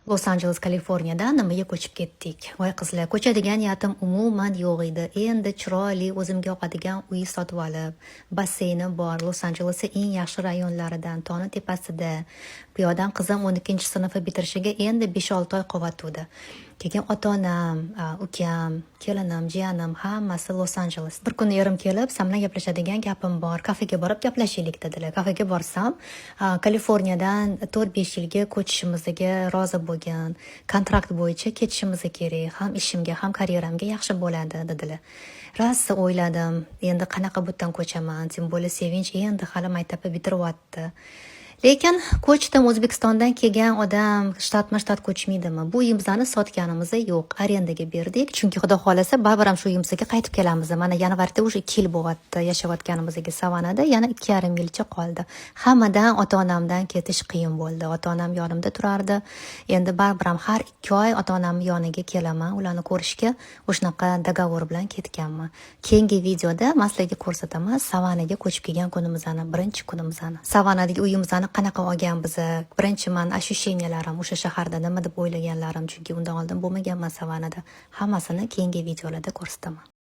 Los-Anjeles, Kaliforniyadan nimaga ko'chib ketdik? Voy qizlar, ko'chadigan niyatim umuman yo'q edi. Endi chiroyli o'zimga yoqadigan uy sotib olib, basseyni bor, Los-Anjelesning eng yaxshi rayonlaridan, tog'ni tepasida. Bu yoqdan qizim 12-sinfni bitirishiga endi 5-6 oy qolvatdi. Keyin ota-onam, ukam, kelinim, jiyanim hammasi Los-Anjeles. Bir kuni erim kelib, "Sen bilan gaplashadigan gapim bor. Kafega borib gaplashaylik" dedilar. Kafega borsam, Kaliforniyadan 4-5 yilga ko'chishimizga rozi bo'lgan. Kontrakt bo'yicha ketishimiz kerak. Ham ishimga, ham karyeramga yaxshi bo'ladi dedilar. Rosa o'yladim. Endi qanaqa butdan ko'chaman? Tim bo'lsa sevinch endi hali maktabni bitiryapti. Lekin ko'chdim, O'zbekistondan kelgan odam shtatma-shtat ko'chmaydimi? Bu uyimizni sotganimiz yo'q, arendaga berdik. Chunki xudo xolasa baribir ham shu uyimizga qaytib kelamiz. Mana yanvarda уже 2 yil bo'lyapti yashayotganimizga Savanada, yana 2,5 yilcha qoldi. Hammadan ota-onamdan ketish qiyin bo'ldi. Ota-onam yonimda turardi. Endi baribir ham har 2 oy ota-onamning yoniga kelaman, ularni ko'rishga o'shanaqa dogovor bilan ketganman. Keyingi videoda men sizlarga ko'rsataman Savanaga ko'chib kelgan kunimizni, birinchi kunimizni. Savanadagi uyimizni qanaqa olgan biza, birinchi men ощущенияларым, o'sha shaharda nima deb o'ylaganlarim, chunki undan oldin bo'lmaganman Savanada. Hammasini keyingi videolarda ko'rsataman.